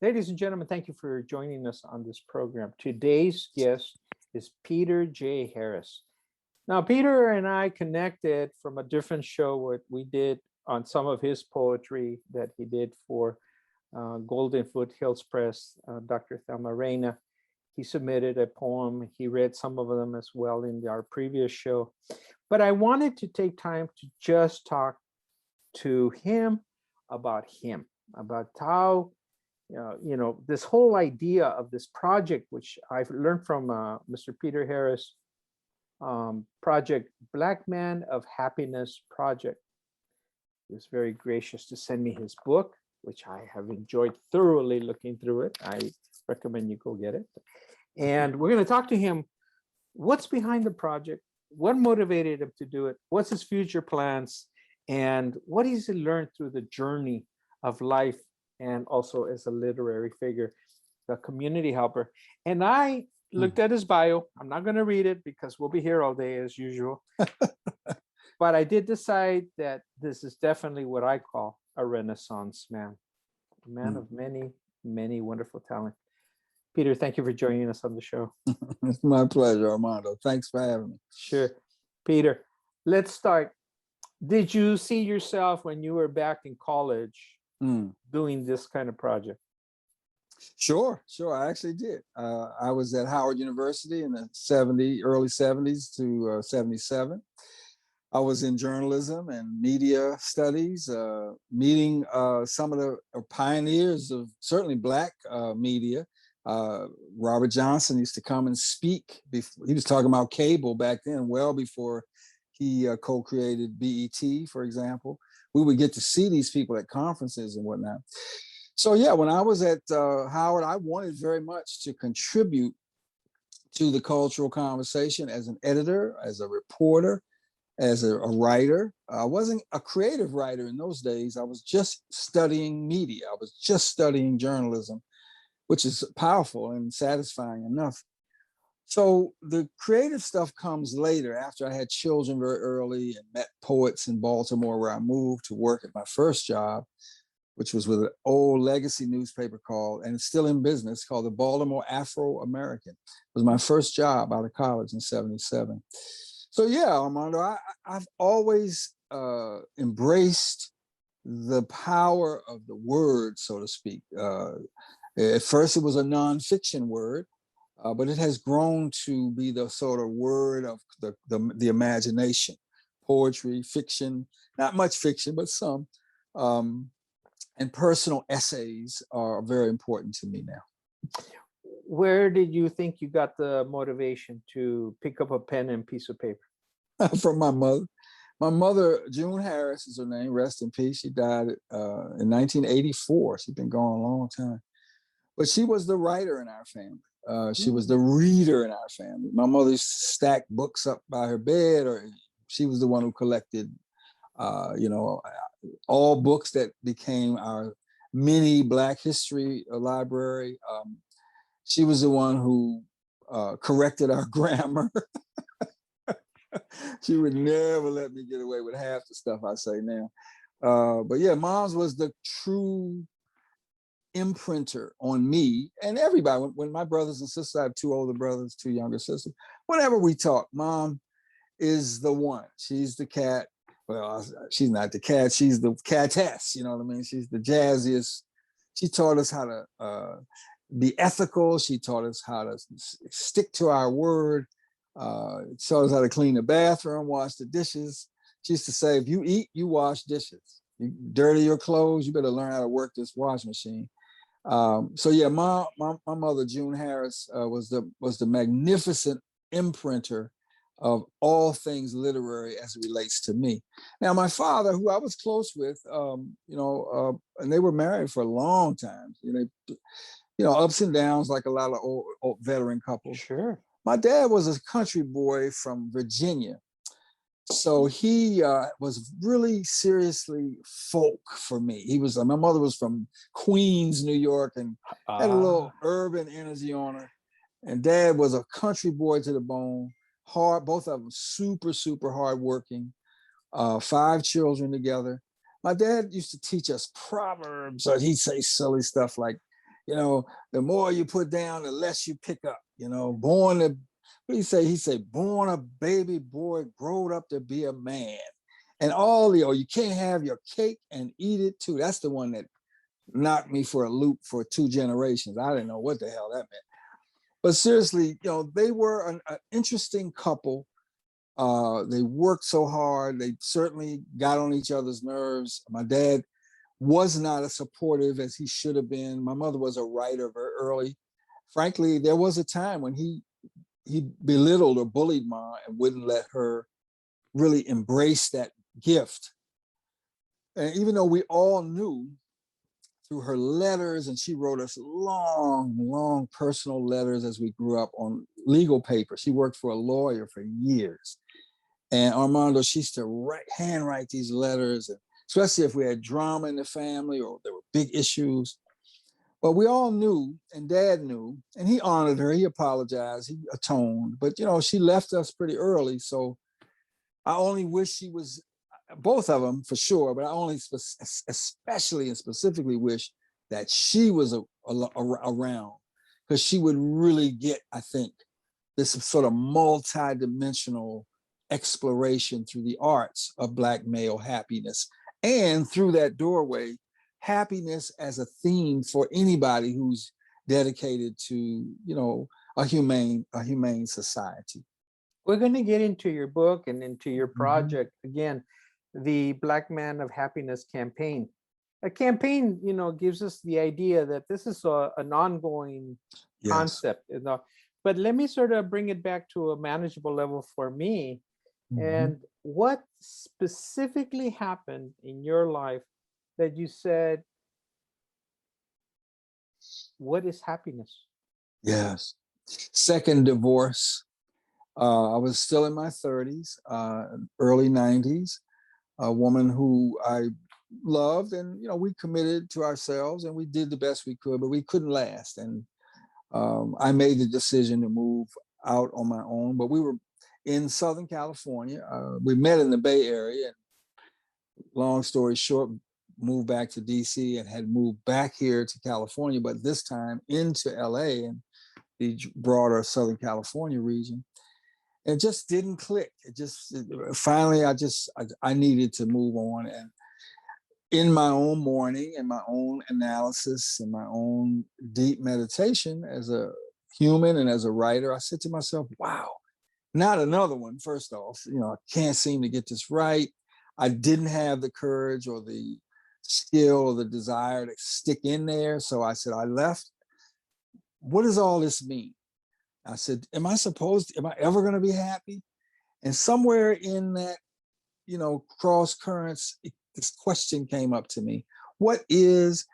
Ladies and gentlemen, thank you for joining us on this program. Today's guest is Peter J. Harris. Now, Peter and I connected from a different show, what we did on some of his poetry that he did for Golden Foothills Press, Dr. Thelma Reina. He submitted a poem. He read some of them as well in our previous show. But I wanted to take time to just talk to him, about how this whole idea of this project, which I've learned from Mr. Peter Harris, project Black Man of Happiness Project. He was very gracious to send me his book, which I have enjoyed thoroughly looking through it. I recommend you go get it. And we're going to talk to him. What's behind the project? What motivated him to do it? What's his future plans? And what has he learned through the journey of life and also as a literary figure, the community helper? And I looked at his bio. I'm not going to read it because we'll be here all day as usual. But I did decide that this is definitely what I call a Renaissance man, a man of many, many wonderful talent. Peter, thank you for joining us on the show. It's my pleasure, Armando. Thanks for having me. Sure. Peter, let's start. Did you see yourself when you were back in college doing this kind of project? Sure. I actually did. I was at Howard University in the early 70s to 77. I was in journalism and media studies, meeting some of the pioneers of certainly Black media. Robert Johnson used to come and speak. He was talking about cable back then, well before he co-created BET, for example. We would get to see these people at conferences and whatnot. So yeah, when I was at Howard, I wanted very much to contribute to the cultural conversation as an editor, as a reporter, as a writer. I wasn't a creative writer in those days. I was just studying media. I was just studying journalism, which is powerful and satisfying enough. So the creative stuff comes later, after I had children very early and met poets in Baltimore, where I moved to work at my first job, which was with an old legacy newspaper called, and it's still in business, called the Baltimore Afro-American. It was my first job out of college in 77. So yeah, Armando, I've always embraced the power of the word, so to speak. At first it was a nonfiction word, but it has grown to be the sort of word of the imagination, poetry, fiction, not much fiction, but some. And personal essays are very important to me now. Where did you think you got the motivation to pick up a pen and piece of paper? From my mother. My mother, June Harris is her name, rest in peace. She died in 1984. She's been gone a long time. But she was the writer in our family. She was the reader in our family. My mother stacked books up by her bed, or she was the one who collected, all books that became our mini Black history library. She was the one who corrected our grammar. She would never let me get away with half the stuff I say now. But yeah, Mom's was the true imprinter on me and everybody. When my brothers and sisters, I have two older brothers, two younger sisters, whenever we talk, Mom is the one. She's the cat. Well, she's not the cat, she's the catess, you know what I mean? She's the jazziest. She taught us how to be ethical. She taught us how to stick to our word. Taught us how to clean the bathroom, wash the dishes. She used to say, if you eat, you wash dishes. You dirty your clothes, you better learn how to work this wash machine. So yeah, my mother, June Harris, was the magnificent imprinter of all things literary as it relates to me. Now, my father, who I was close with, and they were married for a long time, ups and downs like a lot of old veteran couples. Sure. My dad was a country boy from Virginia. So he was really seriously folk for me. My mother was from Queens, New York, and had a little urban energy on her. And Dad was a country boy to the bone, hard, both of them super, super hardworking, 5 children together. My dad used to teach us proverbs, or he'd say silly stuff like, you know, the more you put down, the less you pick up. You know, born to, what do you say? He said, born a baby boy, growed up to be a man. And all the, oh, you can't have your cake and eat it too. That's the one that knocked me for a loop for 2 generations. I didn't know what the hell that meant. But seriously, you know, they were an interesting couple. They worked so hard. They certainly got on each other's nerves. My dad was not as supportive as he should have been. My mother was a writer very early. Frankly, there was a time when he belittled or bullied Ma and wouldn't let her really embrace that gift. And even though we all knew through her letters, and she wrote us long, long personal letters as we grew up on legal paper. She worked for a lawyer for years. And Armando, she used to handwrite these letters, and especially if we had drama in the family or there were big issues. But we all knew, and Dad knew, and he honored her. He apologized, he atoned. But, you know, she left us pretty early. So I only wish she was, both of them for sure, but I only especially and specifically wish that she was around, because she would really get, I think, this sort of multi-dimensional exploration through the arts of Black male happiness. And through that doorway, happiness as a theme for anybody who's dedicated to, you know, a humane society. We're going to get into your book and into your project again, the Black Man of Happiness campaign. A campaign, you know, gives us the idea that this is an ongoing concept, you know. But let me sort of bring it back to a manageable level for me. And what specifically happened in your life that you said, what is happiness? Yes. Second divorce. I was still in my 30s, early 90s. A woman who I loved, and, you know, we committed to ourselves and we did the best we could, but we couldn't last. And I made the decision to move out on my own, but we were in Southern California. We met in the Bay Area, and long story short, moved back to DC and had moved back here to California, but this time into LA and the broader Southern California region. And it just didn't click. Finally, I needed to move on. And in my own mourning and my own analysis and my own deep meditation as a human and as a writer, I said to myself, wow, not another one. First off, you know, I can't seem to get this right. I didn't have the courage or the skill or the desire to stick in there. So I said, I left. What does all this mean? I said, am I ever going to be happy? And somewhere in that, you know, cross currents, this question came up to me. What is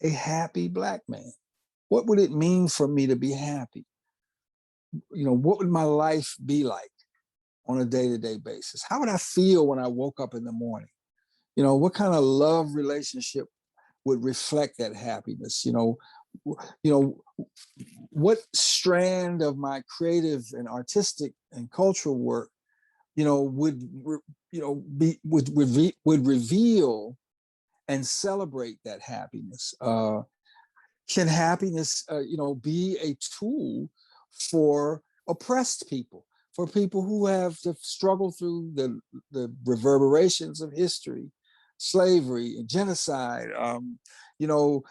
a happy Black man? What would it mean for me to be happy? You know, what would my life be like on a day-to-day basis? How would I feel when I woke up in the morning? You know, what kind of love relationship would reflect that happiness? You know, what strand of my creative and artistic and cultural work, you know, would reveal and celebrate that happiness? Can happiness, you know, be a tool for oppressed people, for people who have to struggle through the reverberations of history, slavery, genocide, you know,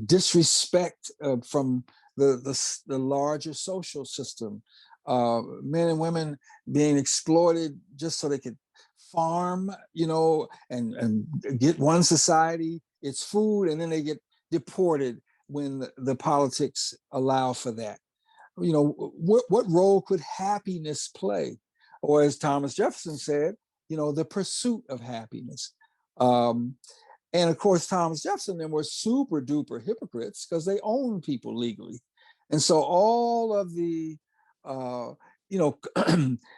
disrespect from the larger social system, men and women being exploited just so they could farm, you know, and get one society its food, and then they get deported when the politics allow for that. You know, what role could happiness play? Or as Thomas Jefferson said, you know, the pursuit of happiness. And of course, Thomas Jefferson then were super duper hypocrites because they own people legally. And so all of the, you know,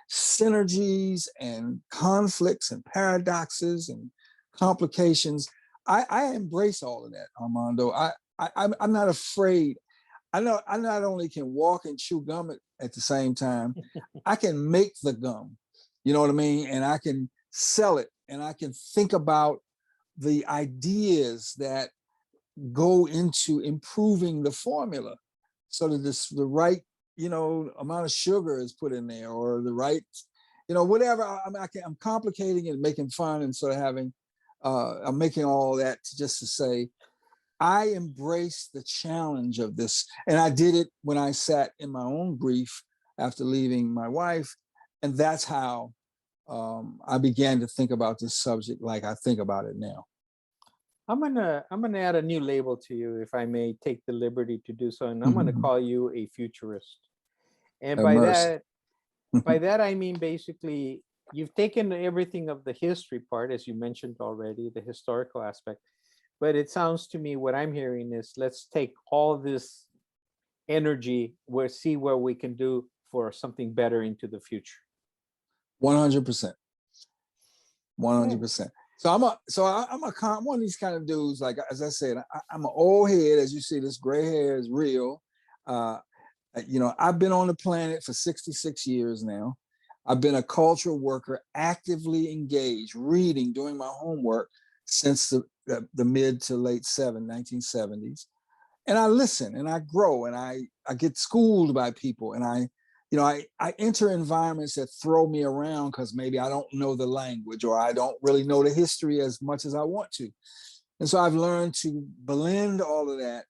synergies and conflicts and paradoxes and complications, I embrace all of that, Armando. I'm not afraid. I know I not only can walk and chew gum at the same time, I can make the gum, you know what I mean? And I can sell it, and I can think about the ideas that go into improving the formula so that the right, amount of sugar is put in there, or the right, whatever. I'm complicating it and making fun and sort of having, I'm making all that just to say, I embrace the challenge of this. And I did it when I sat in my own grief after leaving my wife. And that's how I began to think about this subject like I think about it now. I'm gonna add a new label to you, if I may take the liberty to do so, and I'm gonna call you a futurist. And Have mercy. by that I mean basically you've taken everything of the history part, as you mentioned already, the historical aspect. But it sounds to me what I'm hearing is let's take all this energy, we'll see what we can do for something better into the future. 100%. Yeah. 100%. So I'm one of these kind of dudes. Like, as I said, I'm an old head. As you see, this gray hair is real. I've been on the planet for 66 years now. I've been a cultural worker, actively engaged, reading, doing my homework since the mid to late 1970s. And I listen and I grow and I get schooled by people, and I enter environments that throw me around because maybe I don't know the language, or I don't really know the history as much as I want to. And so I've learned to blend all of that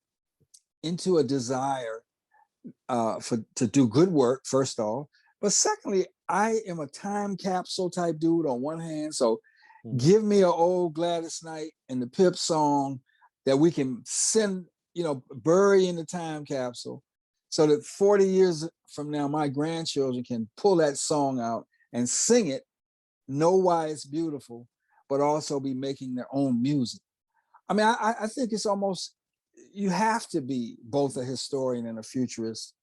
into a desire to do good work, first off. But secondly, I am a time capsule type dude on one hand. So give me an old Gladys Knight and the Pips song that we can send, bury in the time capsule, so that 40 years from now, my grandchildren can pull that song out and sing it, know why it's beautiful, but also be making their own music. I mean, I think it's almost, you have to be both a historian and a futurist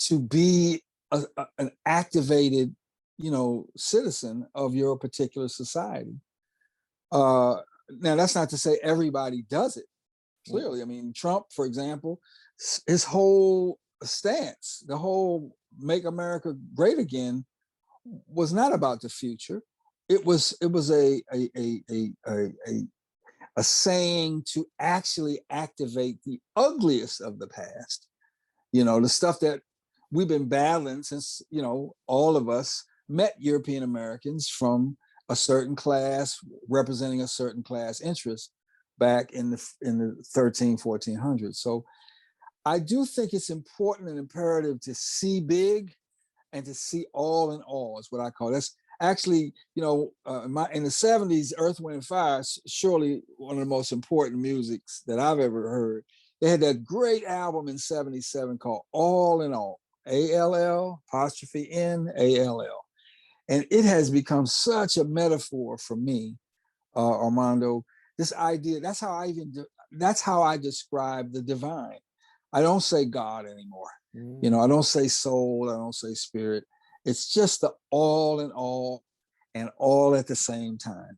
to be an activated, citizen of your particular society. Now, that's not to say everybody does it. Clearly, I mean, Trump, for example, his whole stance, the whole "Make America Great Again," was not about the future. It was a saying to actually activate the ugliest of the past. The stuff that we've been battling since, all of us met European Americans from a certain class, representing a certain class interest back in the 1400s. So I do think it's important and imperative to see big and to see all in all, is what I call it. That's actually, in the 70s, Earth, Wind, and Fire, surely one of the most important musics that I've ever heard. They had that great album in 77 called All in All, ALL apostrophe NALL. And it has become such a metaphor for me, Armando. This idea, that's how I describe the divine. I don't say God anymore. I don't say soul, I don't say spirit. It's just the all in all, and all at the same time.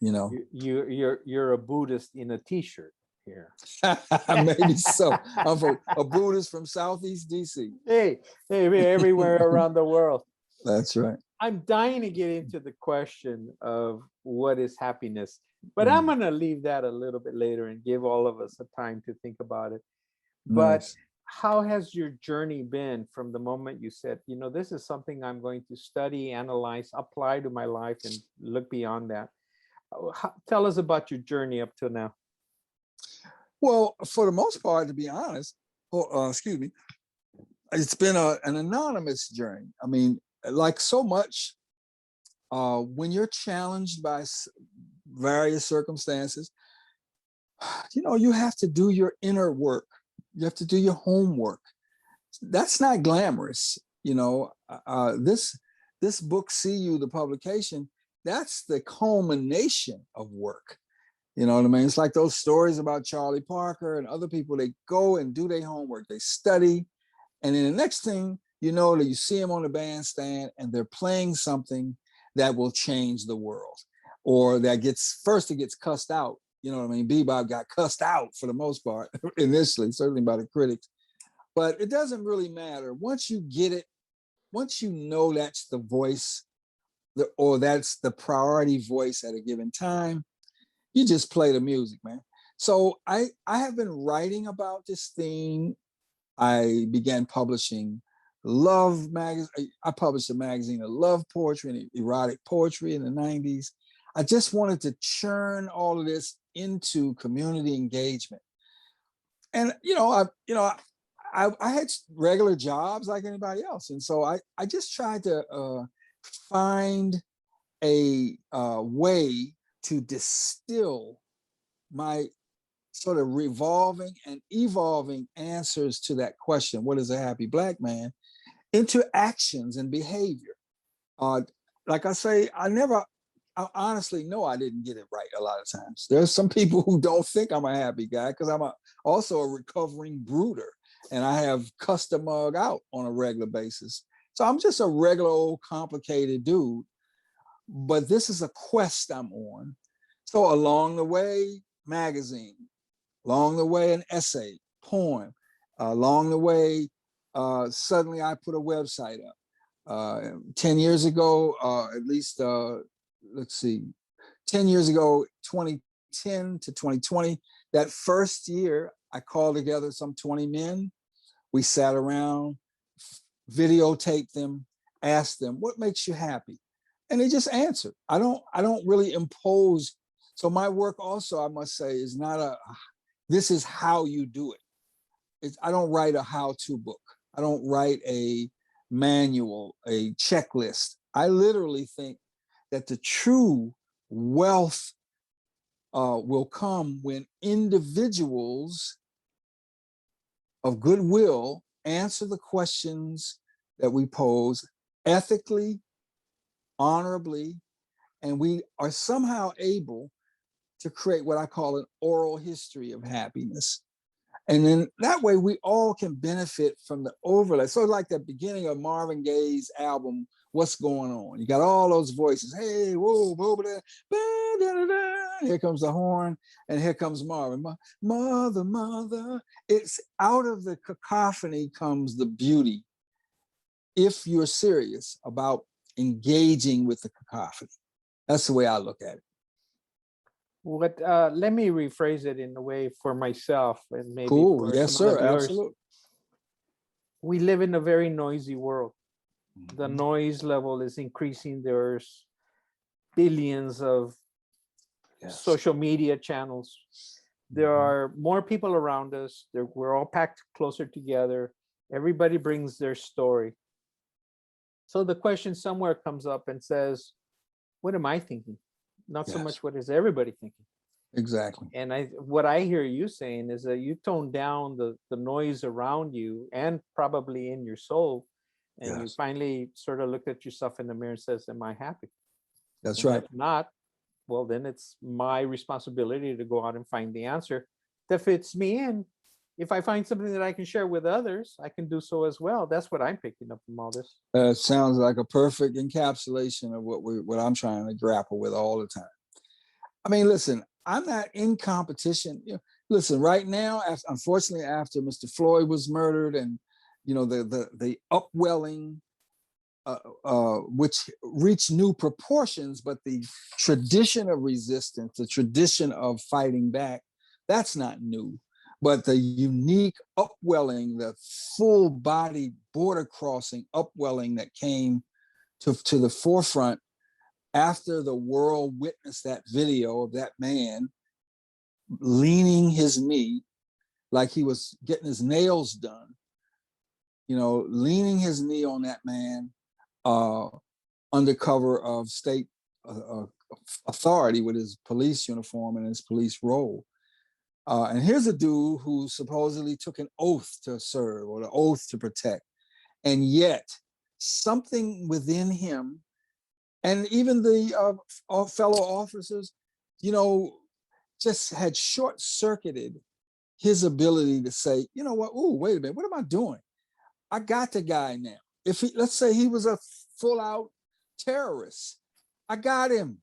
You're a Buddhist in a t-shirt here. Maybe so. I'm a Buddhist from Southeast DC. Hey, everywhere around the world. That's right. I'm dying to get into the question of what is happiness, but I'm going to leave that a little bit later and give all of us a time to think about it. But Nice. How has your journey been from the moment you said, this is something I'm going to study, analyze, apply to my life, and look beyond that? Tell us about your journey up till now. Well, for the most part, to be honest, excuse me, it's been an anonymous journey. I mean, like so much, when you're challenged by various circumstances, you have to do your inner work. You have to do your homework. That's not glamorous. This book, See You, the publication, that's the culmination of work. You know what I mean? It's like those stories about Charlie Parker and other people. They go and do their homework, they study, and then the next thing you know, that you see them on the bandstand and they're playing something that will change the world, or that gets cussed out. You know what I mean? Bebop got cussed out for the most part initially, certainly by the critics, but it doesn't really matter. Once you get it, once you know that's the voice, or that's the priority voice at a given time, you just play the music, man. So I have been writing about this theme. I began publishing love magazine. I published a magazine of love poetry and erotic poetry in the 90s. I just wanted to churn all of this into community engagement. And I had regular jobs like anybody else, and so I just tried to find a way to distill my sort of revolving and evolving answers to that question, what is a happy Black man, into actions and behavior. Uh, like I say, I honestly know I didn't get it right a lot of times. There's some people who don't think I'm a happy guy because I'm also a recovering brooder, and I have cussed a mug out on a regular basis. So I'm just a regular old complicated dude, but this is a quest I'm on. So along the way, magazine, along the way, an essay, poem, along the way, suddenly I put a website up. 10 years ago, at least, let's see, 10 years ago, 2010 to 2020, that first year, I called together some 20 men. We sat around, videotaped them, asked them, what makes you happy? And they just answered. I don't really impose. So my work also, I must say, is not this is how you do it. I don't write a how-to book. I don't write a manual, a checklist. I literally think that the true wealth will come when individuals of goodwill answer the questions that we pose ethically, honorably, and we are somehow able to create what I call an oral history of happiness. And then that way we all can benefit from the overlay. So like the beginning of Marvin Gaye's album, What's Going On? You got all those voices. Hey, whoa, whoa, da, da, da, da. Here comes the horn, and here comes Marvin. Mother, mother. It's out of the cacophony comes the beauty, if you're serious about engaging with the cacophony. That's the way I look at it. Let me rephrase it in a way for myself and maybe Cool. for Yes, some of sir. yours. Absolutely. We live in a very noisy world. The Mhm. noise level is increasing. There's billions of Yes. social media channels. There Mhm. are more people around us. We're all packed closer together. Everybody brings their story. So the question somewhere comes up and says, what am I thinking? Not so Yes. much what is everybody thinking. Exactly. And what I hear you saying is that you tone down the noise around you and probably in your soul, and you Yes. finally sort of look at yourself in the mirror and says, am I happy? That's And right. if not, well, then it's my responsibility to go out and find the answer that fits me in. If I find something that I can share with others, I can do so as well. That's what I'm picking up from all this. Sounds like a perfect encapsulation of what I'm trying to grapple with all the time. I mean, listen, I'm not in competition. Listen, right now, unfortunately, after Mr. Floyd was murdered, and the upwelling, which reached new proportions, but the tradition of resistance, the tradition of fighting back, that's not new. But the unique upwelling, the full body border crossing upwelling that came to the forefront after the world witnessed that video of that man leaning his knee like he was getting his nails done, leaning his knee on that man under cover of state authority with his police uniform and his police role. And here's a dude who supposedly took an oath to serve or the oath to protect. And yet something within him and even the fellow officers, just had short-circuited his ability to say, you know what, ooh, wait a minute, what am I doing? I got the guy now. Let's say he was a full-out terrorist, I got him.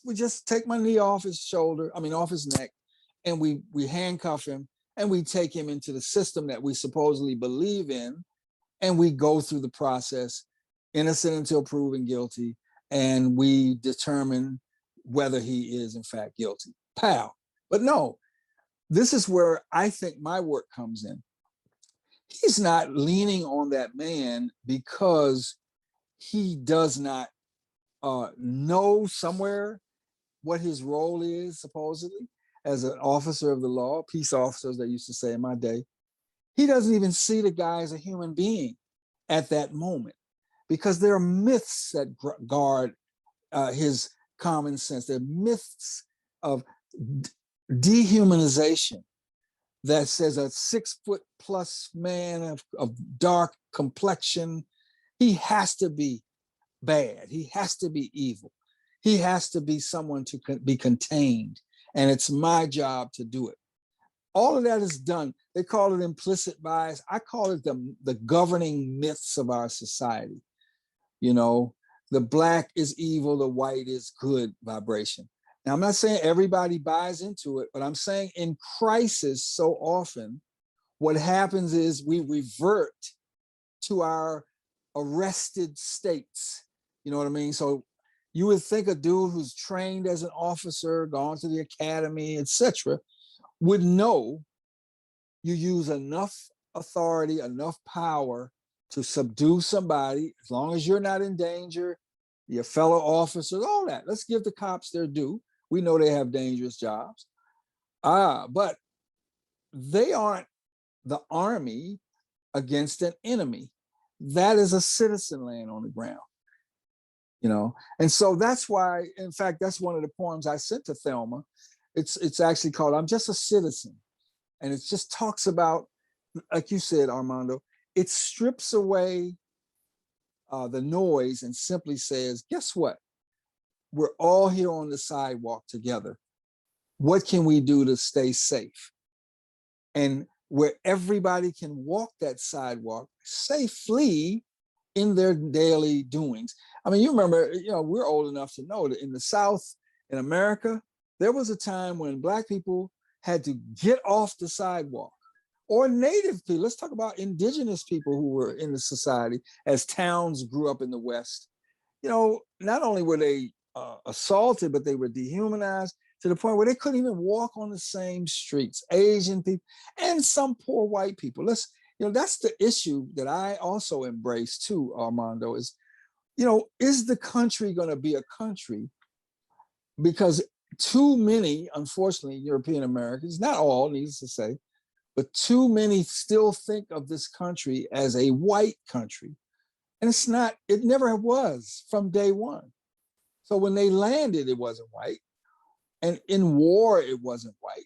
We just take my knee off his shoulder, off his neck, and we handcuff him and we take him into the system that we supposedly believe in, and we go through the process, innocent until proven guilty, and we determine whether he is in fact guilty. Pow. But no, this is where I think my work comes in. He's not leaning on that man because he does not know somewhere what his role is, supposedly, as an officer of the law, peace officers, they used to say in my day. He doesn't even see the guy as a human being at that moment, because there are myths that guard his common sense. There are myths of dehumanization that says a 6-foot+ man of dark complexion, he has to be bad. He has to be evil. He has to be someone to be contained. And it's my job to do it. All of that is done. They call it implicit bias. I call it the governing myths of our society. You know, the black is evil, the white is good vibration. Now, I'm not saying everybody buys into it, but I'm saying in crisis, so often, what happens is we revert to our arrested states. You know what I mean? So you would think a dude who's trained as an officer, gone to the academy, etc., would know you use enough authority, enough power to subdue somebody, as long as you're not in danger, your fellow officers, all that. Let's give the cops their due. We know they have dangerous jobs. But they aren't the army against an enemy. That is a citizen laying on the ground, you know? And so that's why, in fact, that's one of the poems I sent to Thelma. It's actually called I'm Just a Citizen. And it just talks about, like you said, Armando, it strips away the noise and simply says, guess what? We're all here on the sidewalk together. What can we do to stay safe? And where everybody can walk that sidewalk safely in their daily doings. I mean, you remember, you know, we're old enough to know that in the South, in America, there was a time when Black people had to get off the sidewalk, or Native people. Let's talk about indigenous people who were in the society as towns grew up in the West. You know, not only were they assaulted, but they were dehumanized to the point where they couldn't even walk on the same streets. Asian people and some poor white people. You know, that's the issue that I also embrace too, Armando, is, you know, is the country going to be a country? Because too many, unfortunately, European Americans, not all, needless to say, but too many still think of this country as a white country. And it's not, it never was from day one. So when they landed, it wasn't white. And in war, it wasn't white.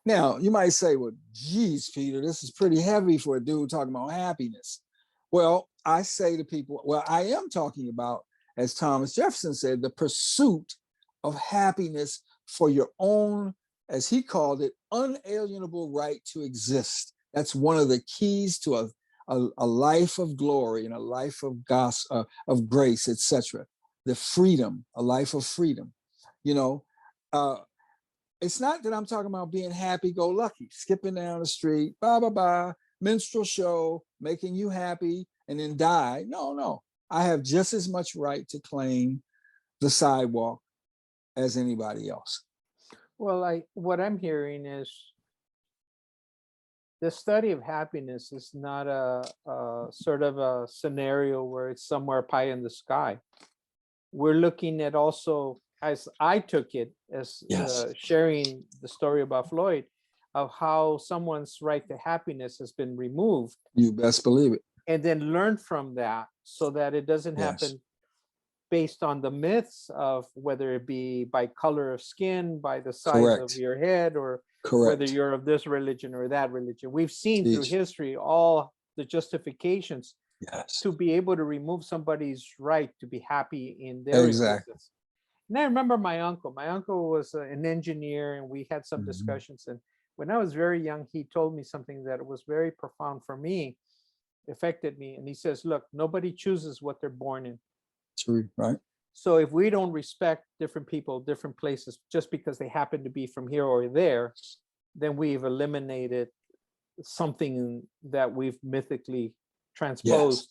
Now, you might say, well, geez, Peter, this is pretty heavy for a dude talking about happiness. Well, I say to people, well, I am talking about, as Thomas Jefferson said, the pursuit of happiness for your own, as he called it, unalienable right to exist. That's one of the keys to a life of glory and a life of gospel, of grace, etc. The freedom, a life of freedom. You know, it's not that I'm talking about being happy-go-lucky, skipping down the street, minstrel show, making you happy, and then die. No. I have just as much right to claim the sidewalk as anybody else. Well, what I'm hearing is the study of happiness is not a sort of a scenario where it's somewhere pie in the sky. We're looking at also, as I took it, as sharing the story about Floyd, of how someone's right to happiness has been removed. You best believe it. And then learn from that so that it doesn't happen based on the myths of whether it be by color of skin, by the size of your head, or whether you're of this religion or that religion. We've seen through history all the justifications to be able to remove somebody's right to be happy in their existence. And I remember my uncle was an engineer, and we had some discussions. And when I was very young, he told me something that was very profound for me, affected me. And he says, look, nobody chooses what they're born in. True, right? So if we don't respect different people, different places, just because they happen to be from here or there, then we've eliminated something that we've mythically transposed.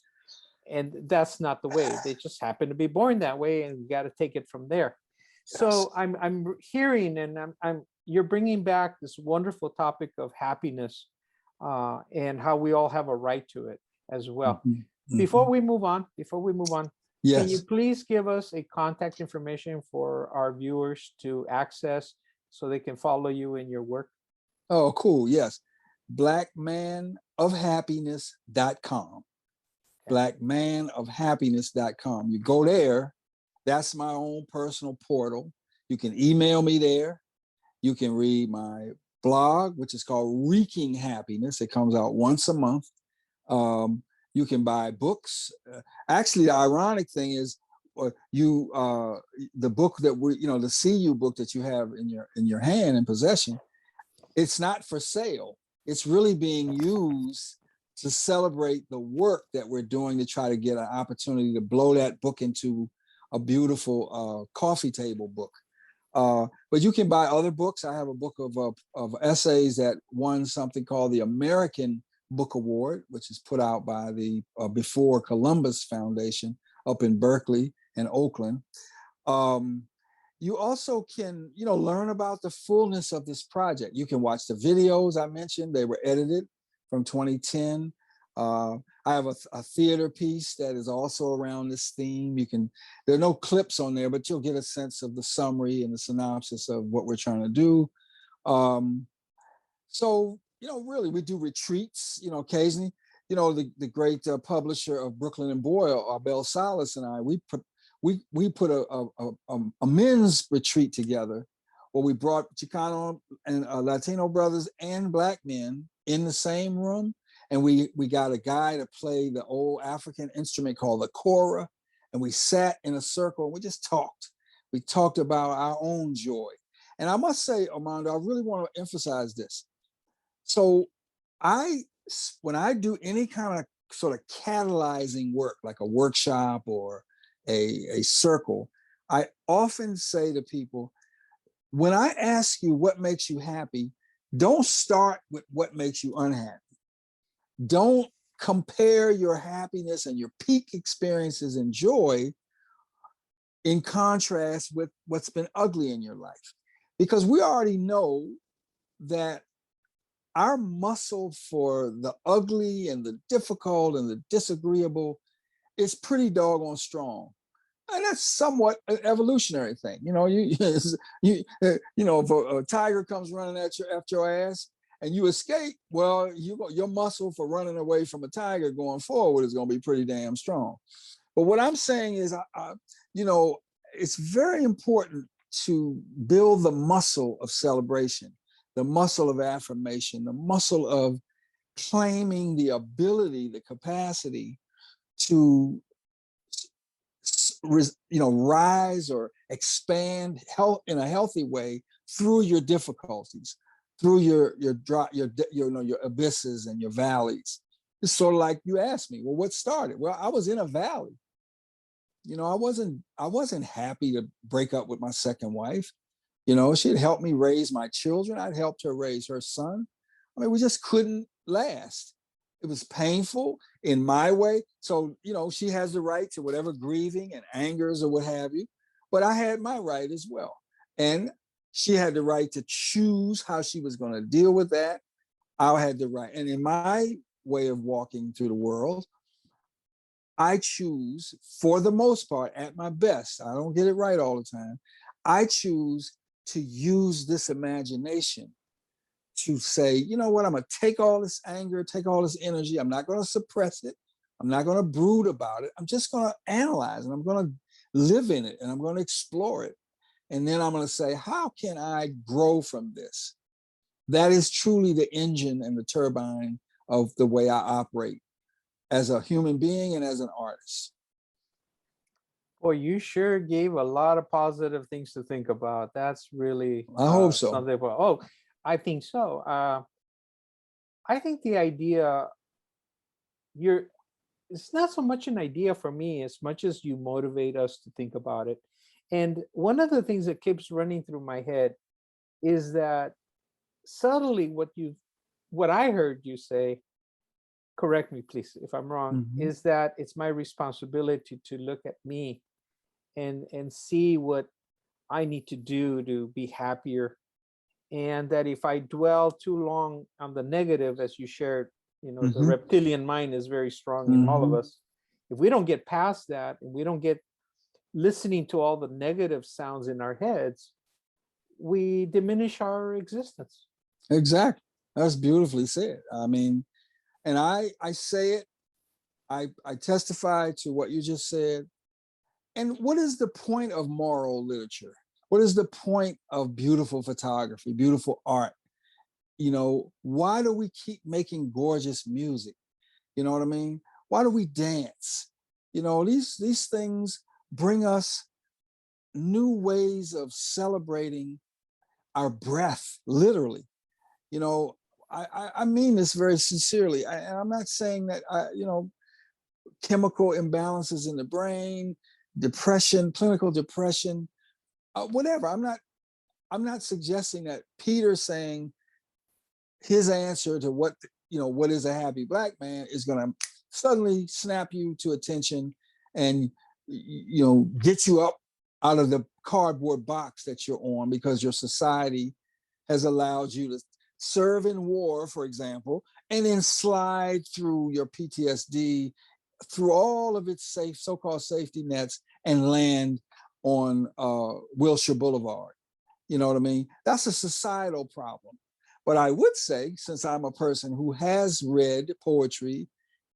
And that's not the way. They just happen to be born that way, and we got to take it from there. So I'm hearing, and I'm you're bringing back this wonderful topic of happiness, and how we all have a right to it as well. Mhm, Before mhm. we move on, can you Yes. please give us a contact information for our viewers to access so they can follow you in your work? Oh, cool. Yes. Blackmanofhappiness.com. Okay. Blackmanofhappiness.com. You go there. That's my own personal portal. You can email me there. You can read my blog, which is called Wreaking Happiness. It comes out once a month. Um, you can buy books. Actually, the ironic thing is, the book that the CU book that you have in your hand in possession, it's not for sale. It's really being used to celebrate the work that we're doing to try to get an opportunity to blow that book into a beautiful coffee table book. But you can buy other books. I have a book of essays that won something called the American Book Award, which is put out by the Before Columbus Foundation up in Berkeley and Oakland. Um, you also can, learn about the fullness of this project. You can watch the videos I mentioned. They were edited from 2010. I have a theater piece that is also around this theme. There are no clips on there, but you'll get a sense of the summary and the synopsis of what we're trying to do. Um, so, really, we do retreats, occasionally. The great publisher of Brooklyn and Boyle, Bell Salas, and I, we put a men's retreat together where we brought Chicano and Latino brothers and Black men in the same room. And we got a guy to play the old African instrument called the kora. And we sat in a circle and we just talked. We talked about our own joy. And I must say, Armando, I really want to emphasize this. So when I do any kind of sort of catalyzing work, like a workshop or a circle, I often say to people, when I ask you what makes you happy, don't start with what makes you unhappy. Don't compare your happiness and your peak experiences and joy in contrast with what's been ugly in your life. Because we already know that our muscle for the ugly and the difficult and the disagreeable is pretty doggone strong. And that's somewhat an evolutionary thing. If a tiger comes running after your ass and you escape, well, your muscle for running away from a tiger going forward is going to be pretty damn strong. But what I'm saying is, it's very important to build the muscle of celebration, the muscle of affirmation, the muscle of claiming the ability, the capacity to rise or expand in a healthy way through your difficulties, through your abysses and your valleys. It's sort of like you asked me, well, what started? Well, I was in a valley. I wasn't happy to break up with my second wife. She had helped me raise my children. I'd helped her raise her son. I mean, we just couldn't last. It was painful in my way. So, she has the right to whatever grieving and angers or what have you. But I had my right as well. And she had the right to choose how she was going to deal with that. I had the right. And in my way of walking through the world, I choose, for the most part, at my best, I don't get it right all the time, I choose to use this imagination to say, you know what, I'm going to take all this anger, take all this energy. I'm not going to suppress it. I'm not going to brood about it. I'm just going to analyze and I'm going to live in it and I'm going to explore it. And then I'm going to say, how can I grow from this? That is truly the engine and the turbine of the way I operate as a human being and as an artist. Well, you sure gave a lot of positive things to think about. That's really I hope so. something. Oh, I think so. I think the idea it's not so much an idea for me as much as you motivate us to think about it. And one of the things that keeps running through my head is that subtly what I heard you say, correct me please if I'm wrong, Mm-hmm. is that it's my responsibility to look at me and see what I need to do to be happier and that if I dwell too long on the negative, as you shared, you know, the Mm-hmm. reptilian mind is very strong in all of Mm-hmm. us. If we don't get past that and we don't get listening to all the negative sounds in our heads, we diminish our existence. Exactly. That's beautifully said. I mean, and I say it, I testify to what you just said. And what is the point of moral literature? What is the point of beautiful photography, beautiful art? You know, why do we keep making gorgeous music? You know what I mean? Why do we dance? You know, these things bring us new ways of celebrating our breath, literally. You know, I mean this very sincerely. And I'm not saying that, you know, chemical imbalances in the brain, depression, clinical depression, whatever. I'm not suggesting that Peter's saying his answer to what, you know, what is a happy black man is going to suddenly snap you to attention and, you know, get you up out of the cardboard box that you're on because your society has allowed you to serve in war, for example, and then slide through your PTSD, through all of its safe, so-called safety nets, and land on Wilshire Boulevard. You know what I mean? That's a societal problem. But I would say, since I'm a person who has read poetry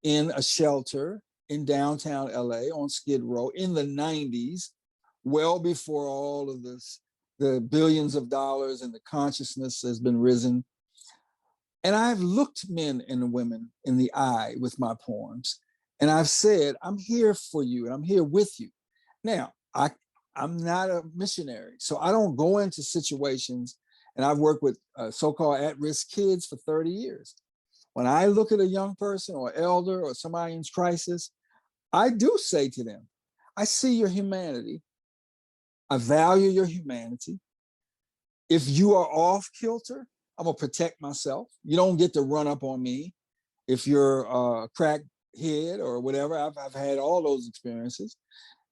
in a shelter in downtown LA on Skid Row in the 90s, well before all of this, the billions of dollars and the consciousness has been risen. And I've looked men and women in the eye with my poems. And I've said, I'm here for you and I'm here with you. Now, I'm not a missionary, so I don't go into situations, and I've worked with so-called at-risk kids for 30 years. When I look at a young person or elder or somebody in crisis, I do say to them, I see your humanity. I value your humanity. If you are off kilter, I'm gonna protect myself. You don't get to run up on me if you're a crackhead or whatever. I've had all those experiences.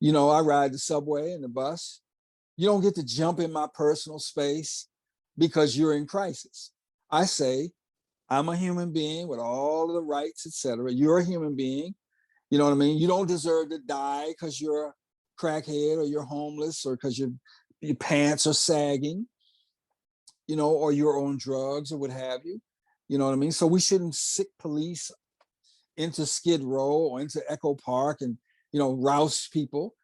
You know, I ride the subway and the bus. You don't get to jump in my personal space because you're in crisis. I say, I'm a human being with all of the rights, etc. You're a human being. You know what I mean? You don't deserve to die because you're a crackhead or you're homeless or because your pants are sagging, you know, or you're on drugs or what have you. You know what I mean? So we shouldn't sick police into Skid Row or into Echo Park and, you know, rouse people.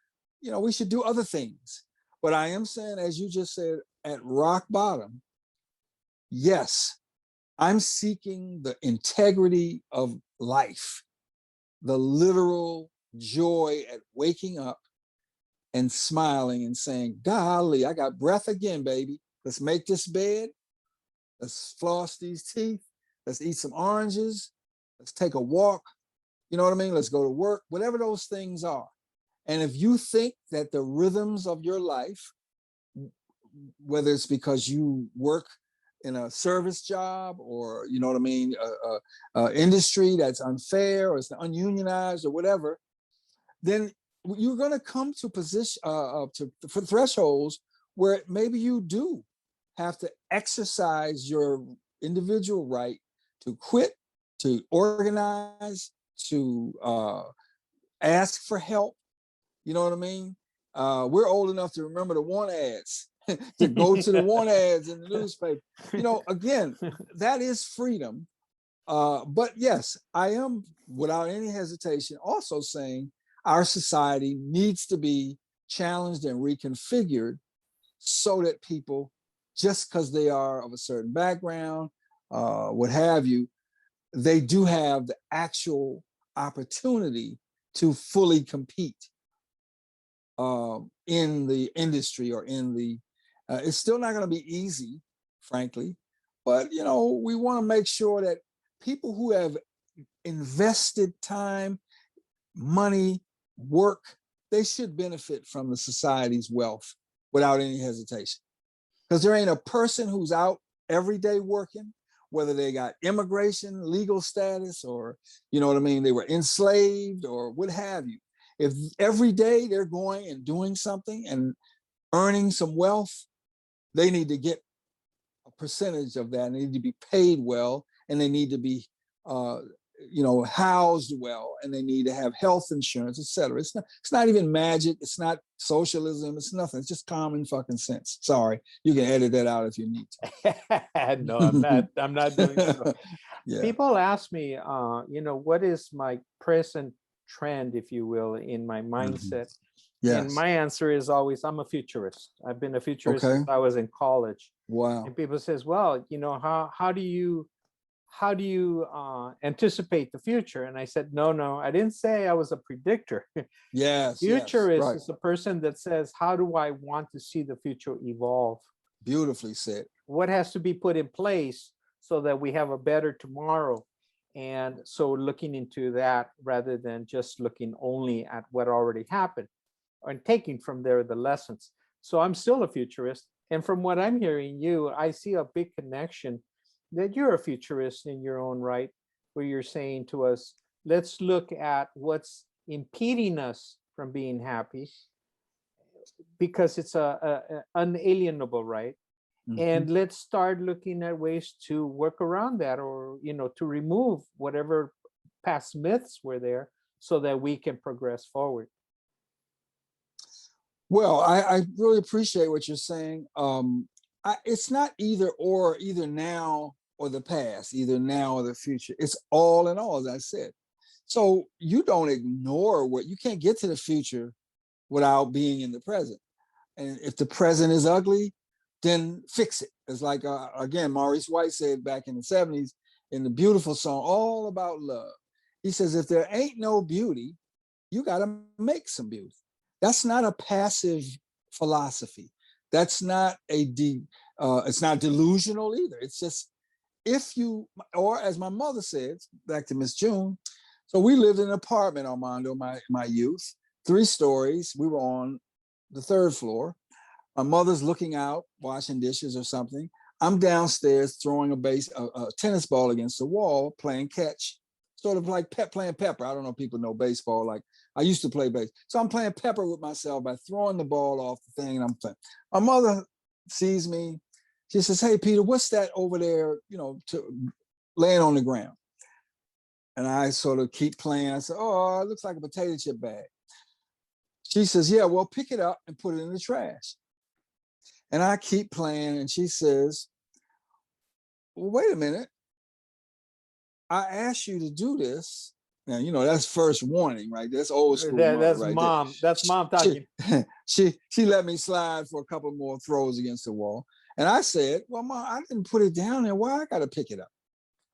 You know, we should do other things. But I am saying, as you just said, at rock bottom, yes, I'm seeking the integrity of life, the literal joy at waking up and smiling and saying, golly, I got breath again, baby. Let's make this bed. Let's floss these teeth. Let's eat some oranges. Let's take a walk. You know what I mean? Let's go to work, whatever those things are. And if you think that the rhythms of your life, whether it's because you work in a service job or, you know what I mean, industry that's unfair or it's ununionized or whatever, then you're going to come to for thresholds where maybe you do have to exercise your individual right to quit, to organize, to ask for help. You know what I mean? We're old enough to remember the want ads, to go to the want ads in the newspaper. You know, again, that is freedom. But yes, I am, without any hesitation, also saying our society needs to be challenged and reconfigured so that people, just because they are of a certain background, what have you, they do have the actual opportunity to fully compete in the industry or in the, it's still not going to be easy, frankly, but, you know, we want to make sure that people who have invested time, money, work, they should benefit from the society's wealth without any hesitation. Because there ain't a person who's out every day working, whether they got immigration, legal status, or, you know what I mean, they were enslaved or what have you. If every day they're going and doing something and earning some wealth, they need to get a percentage of that. They need to be paid well, and they need to be, housed well, and they need to have health insurance, etc. It's not even magic. It's not socialism. It's nothing. It's just common fucking sense. Sorry, you can edit that out if you need to. No, I'm not. I'm not doing so. Yeah. People ask me, what is my present trend, if you will, in my mindset? Yes. And my answer is always, I'm a futurist. I've been a futurist since I was in college. Wow. And people says, well, how do you anticipate the future? And I said, no, I didn't say I was a predictor. Yes. Futurist Right. is a person that says, how do I want to see the future evolve? Beautifully said. What has to be put in place so that we have a better tomorrow? And so looking into that rather than just looking only at what already happened and taking from there the lessons. So I'm still a futurist. And from what I'm hearing you, I see a big connection that you're a futurist in your own right, where you're saying to us, let's look at what's impeding us from being happy, because it's a unalienable right. And let's start looking at ways to work around that, or to remove whatever past myths were there so that we can progress forward. Well, I really appreciate what you're saying. It's not either or, either now or the past, either now or the future. It's all in all, as I said. So you don't ignore you can't get to the future without being in the present. And if the present is ugly, then fix it. It's like, again, Maurice White said back in the 70s in the beautiful song, All About Love. He says, if there ain't no beauty, you got to make some beauty. That's not a passive philosophy. That's not it's not delusional either. It's just, or as my mother said, back to Miss June, so we lived in an apartment, Armando, my youth, 3 stories. We were on the 3rd floor. My mother's looking out, washing dishes or something. I'm downstairs throwing a tennis ball against the wall, playing catch, sort of like playing pepper. I don't know if people know baseball. Like I used to play base. So I'm playing pepper with myself by throwing the ball off the thing, and I'm playing. My mother sees me. She says, hey, Peter, what's that over there, laying on the ground? And I sort of keep playing. I said, oh, it looks like a potato chip bag. She says, yeah, well, pick it up and put it in the trash. And I keep playing, and she says, well, wait a minute. I asked you to do this. Now, that's first warning, right? That's old school. That's right mom. there. That's mom talking. She let me slide for a couple more throws against the wall. And I said, well, Mom, I didn't put it down there. Why I got to pick it up?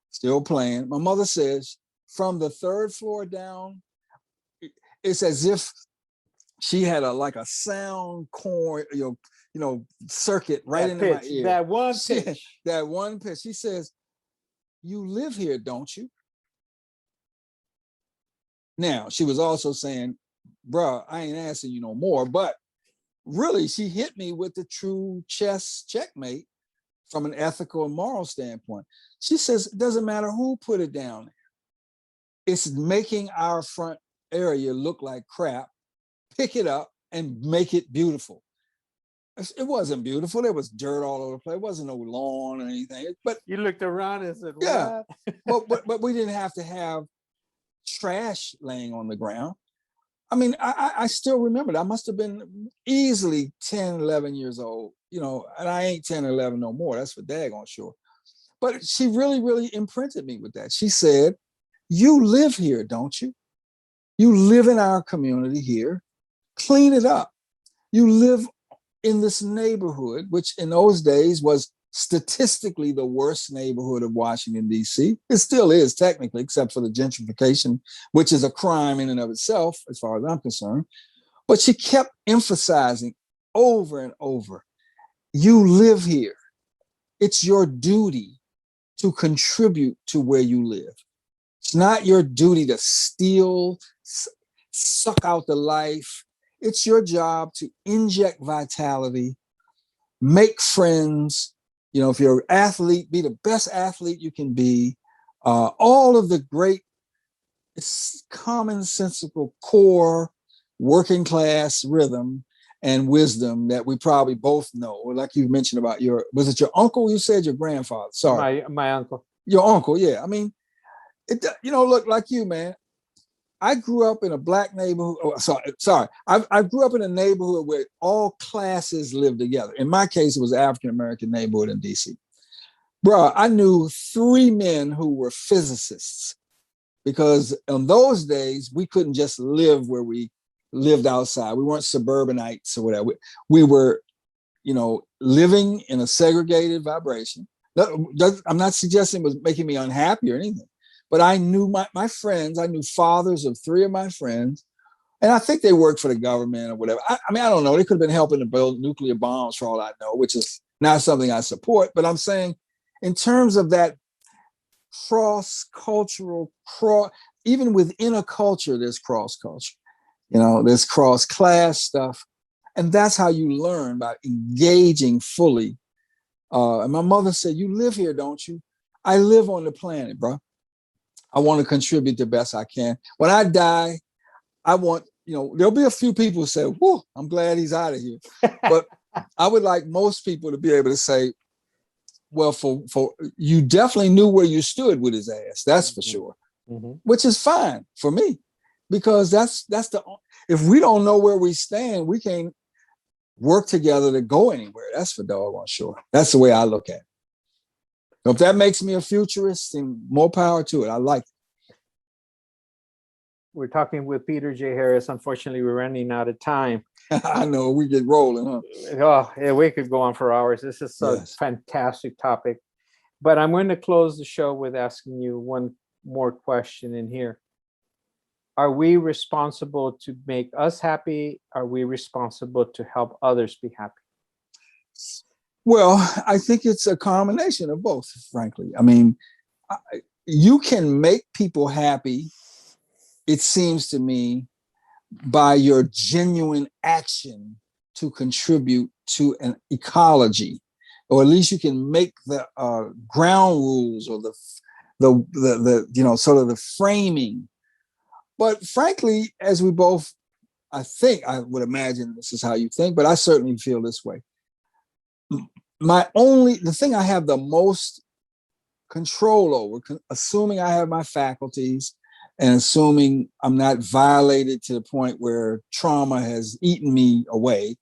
Still playing. My mother says, from the 3rd floor down, it's as if she had a sound cord, circuit right into my ear. That one pitch. That one pitch. She says, you live here, don't you? Now, she was also saying, bruh, I ain't asking you no more. But really, she hit me with the true chess checkmate from an ethical and moral standpoint. She says, it doesn't matter who put it down there. It's making our front area look like crap. Pick it up and make it beautiful. It wasn't beautiful. There was dirt all over the place. It wasn't no lawn or anything. But you looked around and said, yeah, but we didn't have to have trash laying on the ground. I mean, I still remember that. I must have been easily 10, 11 years old, and I ain't 10 or 11 no more. That's for daggone sure. But she really, really imprinted me with that. She said, you live here, don't you? You live in our community here. Clean it up. You live in this neighborhood, which in those days was statistically the worst neighborhood of Washington, D.C. It still is technically, except for the gentrification, which is a crime in and of itself, as far as I'm concerned. But she kept emphasizing over and over, you live here. It's your duty to contribute to where you live. It's not your duty to steal, suck out the life. It's your job to inject vitality, make friends. If you're an athlete, be the best athlete you can be. All of the great commonsensical core working class rhythm. and wisdom that we probably both know. Like you mentioned about was it your uncle? You said your grandfather. Sorry. My uncle. Your uncle, yeah. I mean, look, like you, man. I grew up in a black neighborhood. Oh, sorry. I grew up in a neighborhood where all classes lived together. In my case, it was an African-American neighborhood in DC. Bro, I knew 3 men who were physicists, because in those days, we couldn't just live where we lived outside. We weren't suburbanites or whatever. We were, living in a segregated vibration. I'm not suggesting it was making me unhappy or anything, but I knew my friends. I knew fathers of 3 of my friends, and I think they worked for the government or whatever. I mean, I don't know. They could have been helping to build nuclear bombs for all I know, which is not something I support. But I'm saying, in terms of that cross-cultural, even within a culture, there's cross-culture. There's cross-class stuff. And that's how you learn, by engaging fully. And my mother said, "You live here, don't you?" I live on the planet, bro. I want to contribute the best I can. When I die, I want, there'll be a few people who say, "Whoa, I'm glad he's out of here." But I would like most people to be able to say, well, for you definitely knew where you stood with his ass. That's for sure. Mm-hmm. Which is fine for me, because that's if we don't know where we stand, we can't work together to go anywhere. That's for doggone sure. That's the way I look at it. So if that makes me a futurist, then more power to it. I like it. We're talking with Peter J. Harris. Unfortunately, we're running out of time. I know, we get rolling, huh? Oh, yeah, we could go on for hours. This is a fantastic topic. But I'm going to close the show with asking you one more question in here. Are we responsible to make us happy? Are we responsible to help others be happy? Well, I think it's a combination of both, frankly. I mean, you can make people happy, it seems to me, by your genuine action to contribute to an ecology, or at least you can make the ground rules, or the sort of the framing. But frankly, as we both, I would imagine this is how you think, but I certainly feel this way. The thing I have the most control over, assuming I have my faculties and assuming I'm not violated to the point where trauma has eaten me away,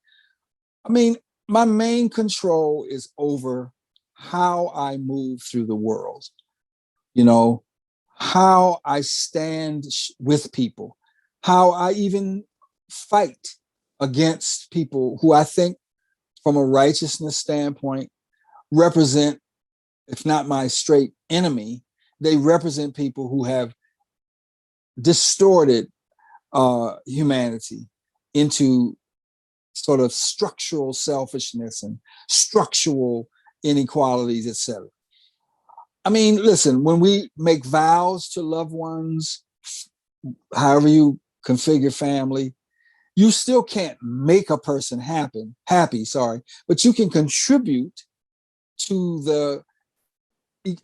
I mean, my main control is over how I move through the world, how I stand with people, how I even fight against people who I think, from a righteousness standpoint, represent, if not my straight enemy, they represent people who have distorted humanity into sort of structural selfishness and structural inequalities, etc. I mean, listen, when we make vows to loved ones, however you configure family, you still can't make a person happy, but you can contribute to the,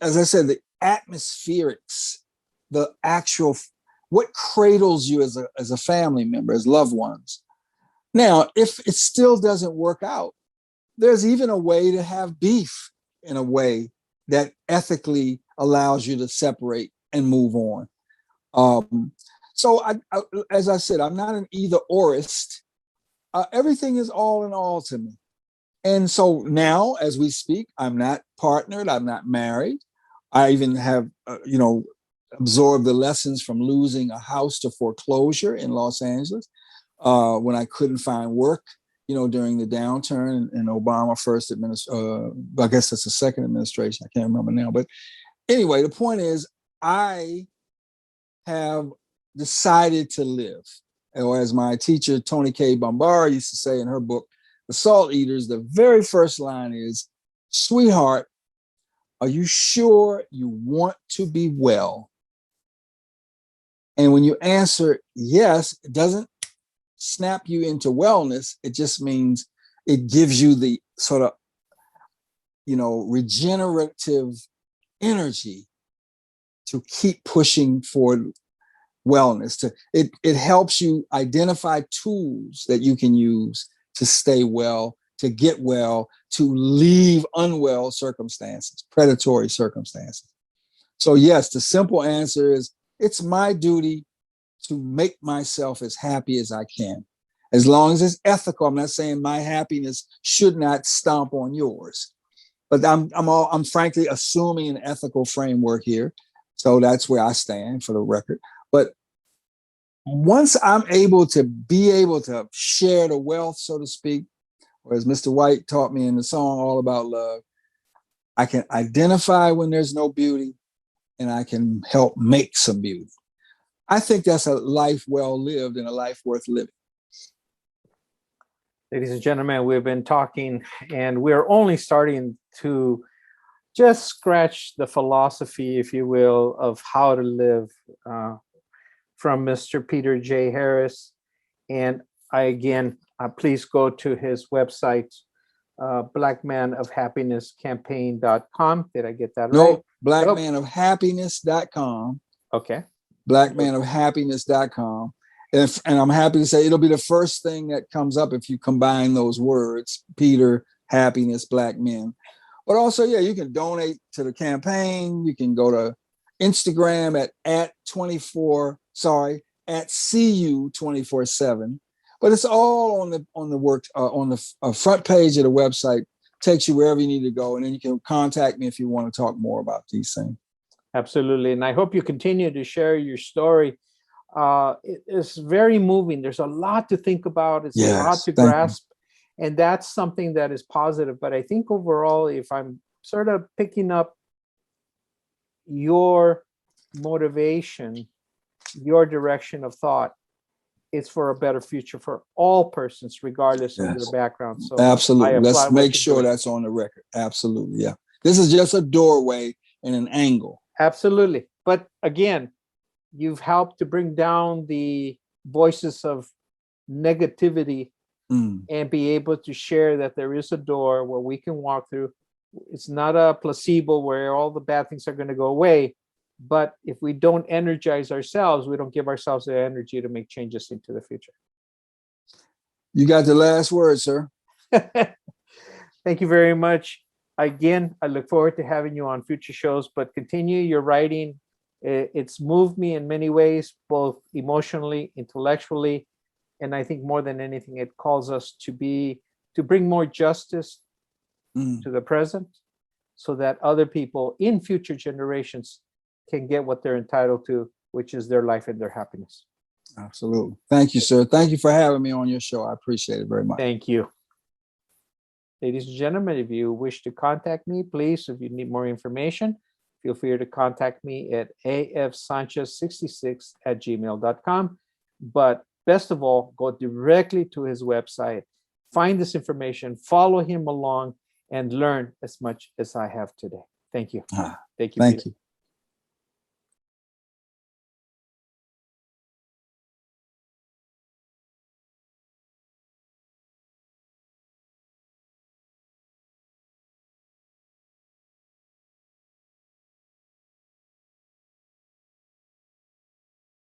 as I said, the atmospherics, the actual, what cradles you as a family member, as loved ones. Now, if it still doesn't work out, there's even a way to have beef in a way that ethically allows you to separate and move on. So as I said, I'm not an either orist. Everything is all in all to me. And so now, as we speak, I'm not partnered, I'm not married. I even have, absorbed the lessons from losing a house to foreclosure in Los Angeles when I couldn't find work, during the downturn in Obama first administration. I guess that's the second administration. I can't remember now. But anyway, the point is, I have decided to live. Or as my teacher, Toni Cade Bambara, used to say in her book, The Salt Eaters, the very first line is, "Sweetheart, are you sure you want to be well?" And when you answer yes, it doesn't snap you into wellness. It just means it gives you the sort of, regenerative energy to keep pushing for wellness. It helps you identify tools that you can use to stay well, to get well, to leave unwell circumstances, predatory circumstances. So yes, the simple answer is it's my duty to make myself as happy as I can. As long as it's ethical, I'm not saying my happiness should not stomp on yours, but I'm frankly assuming an ethical framework here. So that's where I stand for the record. But once I'm able to share the wealth, so to speak, or as Mr. White taught me in the song All About Love, I can identify when there's no beauty and I can help make some beauty. I think that's a life well lived and a life worth living. Ladies and gentlemen, we've been talking, and we're only starting to just scratch the philosophy, if you will, of how to live from Mr. Peter J. Harris. And please go to his website, blackmanofhappinesscampaign.com. Did I get that right? No, blackmanofhappiness.com. Okay. blackmanofhappiness.com. And I'm happy to say it'll be the first thing that comes up if you combine those words, Peter, happiness, black men. But also, yeah, you can donate to the campaign. You can go to Instagram at CU247. But it's all on the front page of the website. Takes you wherever you need to go. And then you can contact me if you want to talk more about these things. Absolutely. And I hope you continue to share your story. It's very moving. There's a lot to think about. It's a lot to grasp. And that's something that is positive. But I think overall, if I'm sort of picking up your motivation, your direction of thought, it's for a better future for all persons, regardless of their background. So absolutely. Let's make sure that's on the record. Absolutely. Yeah. This is just a doorway and an angle. Absolutely. But again, you've helped to bring down the voices of negativity and be able to share that there is a door where we can walk through. It's not a placebo where all the bad things are going to go away. But if we don't energize ourselves, we don't give ourselves the energy to make changes into the future. You got the last word, sir. Thank you very much. Again, I look forward to having you on future shows, but continue your writing. It's moved me in many ways, both emotionally, intellectually, and I think more than anything, it calls us to bring more justice to the present so that other people in future generations can get what they're entitled to, which is their life and their happiness. Absolutely. Thank you, sir. Thank you for having me on your show. I appreciate it very much. Thank you. Ladies and gentlemen, if you wish to contact me, please, if you need more information, feel free to contact me at afsanchez66@gmail.com. But best of all, go directly to his website, find this information, follow him along, and learn as much as I have today. Thank you. Thank you.